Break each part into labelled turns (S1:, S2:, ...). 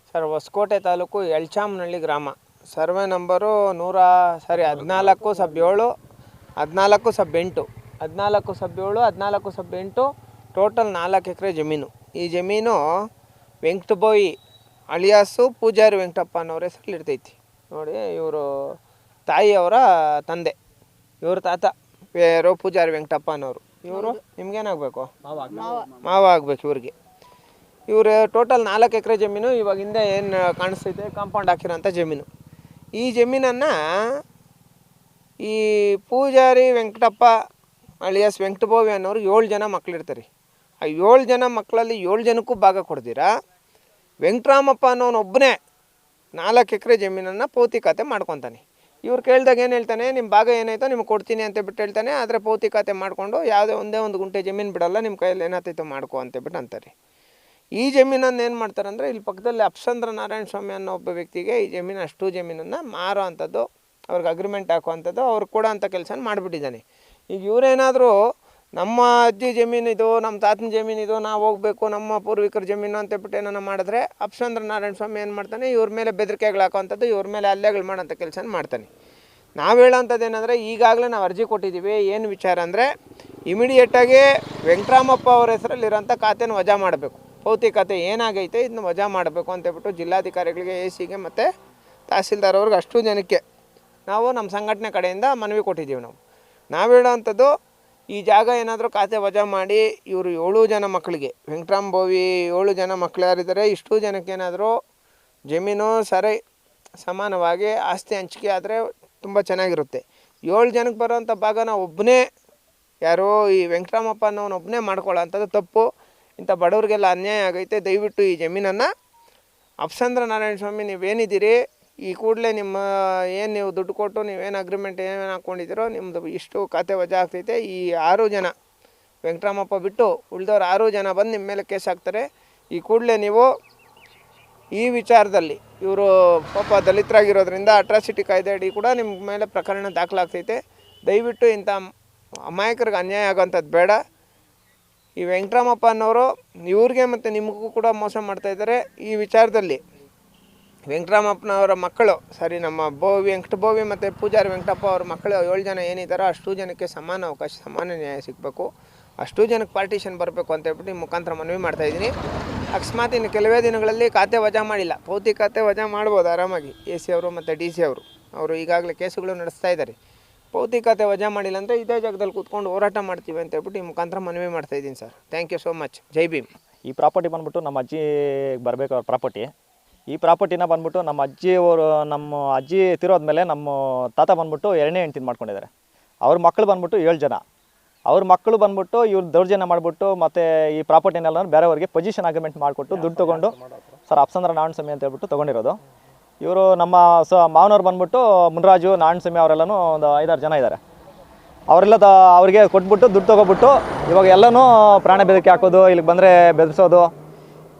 S1: Sir Hosakote taluk ಯಳಚಾಮನಹಳ್ಳಿ ಗ್ರಾಮ, survey number 14/7, 14/8, 14/7, 14/8, total 4 ಎಕರೆ ಜಮೀನು. ಈ ಜಮೀನು ವೆಂಕಟಬೋಯಿ ಅಳಿಯಾಸು ಪೂಜಾರಿ ವೆಂಕಟಪ್ಪ ಅನ್ನೋರ ಹೆಸರಲ್ಲಿ ಇರ್ತೈತಿ ನೋಡಿ. ಇವರು ತಾಯಿಯವರ ತಂದೆ, ಇವ್ರ ತಾತ ಬೇರೋ ಪೂಜಾರಿ ವೆಂಕಟಪ್ಪ ಅನ್ನೋರು. ಇವರು ನಿಮ್ಗೇನಾಗಬೇಕು? ಮಾವ ಆಗಬೇಕು ಇವ್ರಿಗೆ. ಇವರು ಟೋಟಲ್ 4 ಎಕರೆ ಜಮೀನು. ಇವಾಗ ಹಿಂದೆ ಏನು ಕಾಣಿಸ್ತೈತೆ ಕಾಂಪೌಂಡ್ ಹಾಕಿರೋಂಥ ಜಮೀನು. ಈ ಜಮೀನನ್ನು ಈ ಪೂಜಾರಿ ವೆಂಕಟಪ್ಪ ಅಳಿಯಾಸ್ ವೆಂಕಟಬೋವಿ ಅನ್ನೋರು 7 ಜನ ಮಕ್ಕಳಿರ್ತಾರೆ. ಆ 7 ಜನ ಮಕ್ಕಳಲ್ಲಿ 7 ಜನಕ್ಕೂ ಭಾಗ ಕೊಡ್ತೀರಾ ವೆಂಕಟರಾಮಪ್ಪ ಅನ್ನೋನೊಬ್ಬನೇ 4 ಎಕರೆ ಜಮೀನನ್ನು ಪೌತಿ ಖಾತೆ ಮಾಡ್ಕೊತಾನೆ. ಇವ್ರು ಕೇಳಿದಾಗ ಏನು ಹೇಳ್ತಾನೆ, ನಿಮ್ಮ ಭಾಗ ಏನಾಯ್ತೋ ನಿಮ್ಗೆ ಕೊಡ್ತೀನಿ ಅಂತೇಳ್ಬಿಟ್ಟು ಹೇಳ್ತಾನೆ. ಆದರೆ ಪೌತಿ ಖಾತೆ ಮಾಡಿಕೊಂಡು ಯಾವುದೇ ಒಂದೇ ಒಂದು ಗುಂಟೆ ಜಮೀನು ಬಿಡಲ್ಲ, ನಿಮ್ಮ ಕೈಯಲ್ಲಿ ಏನಾಗ್ತೈತೋ ಮಾಡ್ಕೊ ಅಂತೇಳ್ಬಿಟ್ಟು ಅಂತಾರೆ. ಈ ಜಮೀನನ್ನು ಏನು ಮಾಡ್ತಾರಂದರೆ, ಇಲ್ಲಿ ಪಕ್ಕದಲ್ಲಿ ಅಪ್ಸಂದ್ರ ನಾರಾಯಣ ಸ್ವಾಮಿ ಅನ್ನೋ ಒಬ್ಬ ವ್ಯಕ್ತಿಗೆ ಈ ಜಮೀನು ಅಷ್ಟು ಜಮೀನನ್ನು ಮಾರೋ ಅಂಥದ್ದು, ಅವ್ರಿಗೆ ಅಗ್ರಿಮೆಂಟ್ ಹಾಕುವಂಥದ್ದು, ಅವ್ರಿಗೆ ಕೊಡೋ ಅಂಥ ಕೆಲಸ ಮಾಡಿಬಿಟ್ಟಿದ್ದಾನೆ. ಈಗ ಇವರೇನಾದರೂ ನಮ್ಮ ಅಜ್ಜಿ ಜಮೀನಿದು, ನಮ್ಮ ತಾತನ ಜಮೀನಿದು, ನಾವು ಹೋಗಬೇಕು ನಮ್ಮ ಪೂರ್ವಿಕರ ಜಮೀನು ಅಂತೇಳ್ಬಿಟ್ಟು ಏನಾರ ಮಾಡಿದ್ರೆ ಅಪ್ಸಂದ್ರ ನಾರಾಯಣ ಸ್ವಾಮಿ ಏನು ಮಾಡ್ತಾನೆ, ಇವ್ರ ಮೇಲೆ ಬೆದರಿಕೆಗಳು ಹಾಕೋವಂಥದ್ದು, ಇವ್ರ ಮೇಲೆ ಹಲ್ಲೆಗಳು ಮಾಡೋಂಥ ಕೆಲಸ ಮಾಡ್ತಾನೆ. ನಾವು ಹೇಳೋಂಥದ್ದು ಏನಂದರೆ, ಈಗಾಗಲೇ ನಾವು ಅರ್ಜಿ ಕೊಟ್ಟಿದ್ದೀವಿ. ಏನು ವಿಚಾರ ಅಂದರೆ, ಇಮಿಡಿಯೇಟಾಗಿ ವೆಂಕಟರಾಮಪ್ಪ ಅವ್ರ ಹೆಸರಲ್ಲಿರೋಂಥ ಖಾತೆನ ವಜಾ ಮಾಡಬೇಕು. ಪೌತಿ ಖಾತೆ ಏನಾಗೈತೆ ಇದನ್ನ ವಜಾ ಮಾಡಬೇಕು ಅಂತೇಳ್ಬಿಟ್ಟು ಜಿಲ್ಲಾಧಿಕಾರಿಗಳಿಗೆ, ಎ.ಸಿಗೆ ಮತ್ತು ತಹಸೀಲ್ದಾರ್ ಅವ್ರಿಗೆ ಅಷ್ಟು ಜನಕ್ಕೆ ನಾವು ನಮ್ಮ ಸಂಘಟನೆ ಕಡೆಯಿಂದ ಮನವಿ ಕೊಟ್ಟಿದ್ದೀವಿ. ನಾವು ಹೇಳೋವಂಥದ್ದು, ಈ ಜಾಗ ಏನಾದರೂ ಖಾತೆ ವಜಾ ಮಾಡಿ ಇವರು 7 ಜನ ಮಕ್ಕಳಿಗೆ, ವೆಂಕಟರಾಮ್ ಬೋವಿ 7 ಜನ ಮಕ್ಕಳು ಯಾರಿದ್ದಾರೆ, ಇಷ್ಟು ಜನಕ್ಕೆ ಏನಾದರೂ ಜಮೀನು ಸರಿ ಸಮಾನವಾಗಿ ಆಸ್ತಿ ಹಂಚಿಕೆ ಆದರೆ ತುಂಬ ಚೆನ್ನಾಗಿರುತ್ತೆ. 7 ಜನಕ್ಕೆ ಬರೋವಂಥ ಭಾಗನ ಒಬ್ಬನೇ ಯಾರೋ ಈ ವೆಂಕಟರಾಮಪ್ಪ ಅನ್ನೋನೊಬ್ಬನೇ ಮಾಡ್ಕೊಳ್ಳೋ ಅಂಥದ್ದು ತಪ್ಪು. ಇಂಥ ಬಡವರಿಗೆಲ್ಲ ಅನ್ಯಾಯ ಆಗೈತೆ. ದಯವಿಟ್ಟು ಈ ಜಮೀನನ್ನು ಅಪ್ಸಂದ್ರ ನಾರಾಯಣ ಸ್ವಾಮಿ ನೀವೇನಿದ್ದೀರಿ, ಈ ಕೂಡಲೇ ನಿಮ್ಮ ಏನು ನೀವು ದುಡ್ಡು ಕೊಟ್ಟು ನೀವೇನು ಅಗ್ರಿಮೆಂಟ್ ಏನೇನು ಹಾಕ್ಕೊಂಡಿದ್ದೀರೋ ನಿಮ್ಮದು ಇಷ್ಟು ಖಾತೆ ವಜಾ ಆಗ್ತೈತೆ. ಈ 6 ಜನ ವೆಂಕಟರಾಮಪ್ಪ ಬಿಟ್ಟು ಉಳಿದವ್ರು 6 ಜನ ಬಂದು ನಿಮ್ಮ ಮೇಲೆ ಕೇಸ್ ಹಾಕ್ತಾರೆ. ಈ ಕೂಡಲೇ ನೀವು ಈ ವಿಚಾರದಲ್ಲಿ, ಇವರು ಪಾಪ ದಲಿತರಾಗಿರೋದ್ರಿಂದ ಅಟ್ರಾಸಿಟಿ ಕಾಯ್ದೆ ಅಡಿ ಕೂಡ ನಿಮ್ಮ ಮೇಲೆ ಪ್ರಕರಣ ದಾಖಲಾಗ್ತೈತೆ. ದಯವಿಟ್ಟು ಇಂಥ ಅಮಾಯಕರಿಗೆ ಅನ್ಯಾಯ ಆಗೋಂಥದ್ದು ಬೇಡ. ಈ ವೆಂಕಟರಾಮಪ್ಪ ಅನ್ನೋರು ಇವ್ರಿಗೆ ಮತ್ತು ನಿಮಗೂ ಕೂಡ ಮೋಸ ಮಾಡ್ತಾಯಿದ್ದಾರೆ. ಈ ವಿಚಾರದಲ್ಲಿ ವೆಂಕಟರಾಮಪ್ಪನವರ ಮಕ್ಕಳು ನಮ್ಮ ವೆಂಕಟಬೋವಿ ಮತ್ತು ಪೂಜಾರಿ ವೆಂಕಟಪ್ಪ ಅವ್ರ ಮಕ್ಕಳು 7 ಜನ ಏನಿದ್ದಾರೋ ಅಷ್ಟು ಜನಕ್ಕೆ ಸಮಾನ ಅವಕಾಶ, ಸಮಾನ ನ್ಯಾಯ ಸಿಗಬೇಕು. ಅಷ್ಟು ಜನಕ್ಕೆ ಪಾರ್ಟಿಷನ್ ಬರಬೇಕು ಅಂತೇಳ್ಬಿಟ್ಟು ನಿಮ್ಮ ಮುಖಾಂತರ ಮನವಿ ಮಾಡ್ತಾಯಿದ್ದೀನಿ. ಅಕಸ್ಮಾತ್ ಇನ್ನು ಕೆಲವೇ ದಿನಗಳಲ್ಲಿ ಖಾತೆ ವಜಾ ಮಾಡಿಲ್ಲ, ಪೌತಿ ಖಾತೆ ವಜಾ ಮಾಡ್ಬೋದು ಆರಾಮಾಗಿ. ಎ.ಸಿ ಅವರು ಮತ್ತು ಡಿ.ಸಿ ಅವರು ಈಗಾಗಲೇ ಕೇಸುಗಳು ನಡೆಸ್ತಾ ಇದ್ದಾರೆ. ಪೌತಿ ಖಾತೆ ವಜಾ ಮಾಡಿಲ್ಲ ಅಂದರೆ ಇದೇ ಜಾಗದಲ್ಲಿ ಕೂತ್ಕೊಂಡು ಹೋರಾಟ ಮಾಡ್ತೀವಿ ಅಂತೇಳ್ಬಿಟ್ಟು ಈ ಮುಖಾಂತರ ಮನವಿ ಮಾಡ್ತಾಯಿದ್ದೀನಿ sir. Thank you so much. ಜೈ ಭೀಮ್.
S2: ಈ ಪ್ರಾಪರ್ಟಿ ಬಂದ್ಬಿಟ್ಟು ನಮ್ಮ ಅಜ್ಜಿ ಬರಬೇಕು ಅವ್ರ ಪ್ರಾಪರ್ಟಿ. ಈ ಪ್ರಾಪರ್ಟಿನ ಬಂದ್ಬಿಟ್ಟು ನಮ್ಮ ಅಜ್ಜಿ ತಿರೋದ್ಮೇಲೆ ನಮ್ಮ ತಾತ ಬಂದ್ಬಿಟ್ಟು 2ನೇ ಹೆಂಡ್ತಿನ ಮಾಡ್ಕೊಂಡಿದ್ದಾರೆ. ಅವ್ರ ಮಕ್ಕಳು ಬಂದ್ಬಿಟ್ಟು 7 ಜನ. ಅವ್ರ ಮಕ್ಕಳು ಬಂದ್ಬಿಟ್ಟು ಇವ್ರು ದೌರ್ಜನ್ಯ ಮಾಡಿಬಿಟ್ಟು ಮತ್ತು ಈ ಪ್ರಾಪರ್ಟಿನೆಲ್ಲ ಬೇರೆಯವ್ರಿಗೆ ಪೊಸಿಷನ್ ಅಗ್ರಿಮೆಂಟ್ ಮಾಡಿಕೊಟ್ಟು ದುಡ್ಡು ತೊಗೊಂಡು ಸರ್ ಅಪ್ಸಂದ್ರ ನಾರಾಯಣ ಸ್ವಾಮಿ ಅಂತ ಹೇಳ್ಬಿಟ್ಟು ತೊಗೊಂಡಿರೋದು. ಇವರು ನಮ್ಮ ಮಾವನವ್ರು ಬಂದ್ಬಿಟ್ಟು ಮುನ್ರಾಜು, ನಾರಾಯಣ ಸ್ವಾಮಿ ಅವರೆಲ್ಲನೂ ಒಂದು 5-6 ಜನ ಇದ್ದಾರೆ. ಅವರೆಲ್ಲ ಅವ್ರಿಗೆ ಕೊಟ್ಬಿಟ್ಟು ದುಡ್ಡು ತೊಗೊಬಿಟ್ಟು ಇವಾಗ ಎಲ್ಲನೂ ಪ್ರಾಣ ಬೆದರಿಕೆ ಹಾಕೋದು, ಇಲ್ಲಿಗೆ ಬಂದರೆ ಬೆದರಿಸೋದು,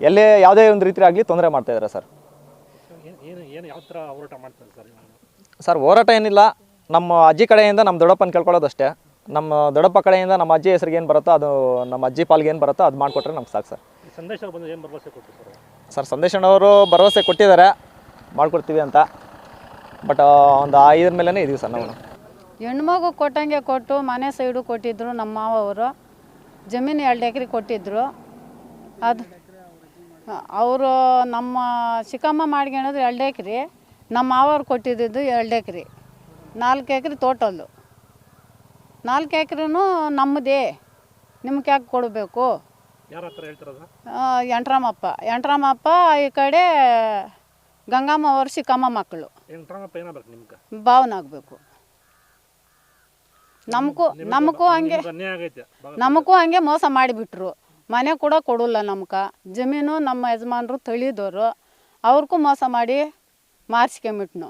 S2: ಎಲ್ಲೇ ಯಾವುದೇ ಒಂದು ರೀತಿ ಆಗಲಿ ತೊಂದರೆ ಮಾಡ್ತಾಯಿದ್ದಾರೆ ಸರ್. ಸರ್ ಹೋರಾಟ ಏನಿಲ್ಲ, ನಮ್ಮ ಅಜ್ಜಿ ಕಡೆಯಿಂದ ನಮ್ಮ ದೊಡ್ಡಪ್ಪನ ಕೇಳ್ಕೊಳ್ಳೋದಷ್ಟೇ. ನಮ್ಮ ದೊಡ್ಡಪ್ಪ ಕಡೆಯಿಂದ ನಮ್ಮ ಅಜ್ಜಿ ಹೆಸರಿಗೆ ಏನು ಬರುತ್ತೋ ಅದು, ನಮ್ಮ ಅಜ್ಜಿ ಪಾಲ್ಗೆ ಏನು ಬರುತ್ತೋ ಅದು ಮಾಡಿಕೊಟ್ರೆ ನಮ್ಗೆ ಸಾಕು ಸರ್. ಸರ್ ಸಂದೇಶನವರು ಭರವಸೆ ಕೊಟ್ಟಿದ್ದಾರೆ ಮಾಡಿಕೊಡ್ತೀವಿ ಅಂತ. ಬಟ್ ಒಂದು 5 ಮೇಲೇ ಇದೀವಿ ಸರ್ ನಾವು.
S3: ಹೆಣ್ಮಗು ಕೊಟ್ಟಂಗೆ ಕೊಟ್ಟು ಮನೆ ಸೈಡು ಕೊಟ್ಟಿದ್ದರು. ನಮ್ಮ ಮಾವ ಅವರು ಜಮೀನು 2 ಎಕರೆ ಕೊಟ್ಟಿದ್ದರು. ಅದು ಅವರು ನಮ್ಮ ಚಿಕ್ಕಮ್ಮ ಮಾಡ್ಕೊಳೋದು 2 ಎಕರೆ, ನಮ್ಮ ಮಾವರು ಕೊಟ್ಟಿದ್ದು 2 ಎಕರೆ, 4 ಎಕರೆ ಟೋಟಲ್ಲು. 4 ಎಕರೆನೂ ನಮ್ಮದೇ, ನಿಮ್ಗೆ ಯಾಕೆ ಕೊಡಬೇಕು? ಎಂಟ್ರಾಮಪ್ಪ ಈ ಕಡೆ ಗಂಗಮ್ಮ ಅವ್ರ ಚಿಕ್ಕಮ್ಮ ಮಕ್ಕಳು ಭಾವನಾಗಬೇಕು. ನಮಗೂ ಹಂಗೆ ಮೋಸ ಮಾಡಿಬಿಟ್ರು. ಮನೆ ಕೂಡ ಕೊಡಲ್ಲ ನಮ್ಗೆ. ಜಮೀನು ನಮ್ಮ ಯಜಮಾನ್ರು ತಳಿದವರು, ಅವ್ರಿಗೂ ಮೋಸ ಮಾಡಿ ಮಾರ್ಸ್ಕೊಂಬಿಟ್ನು.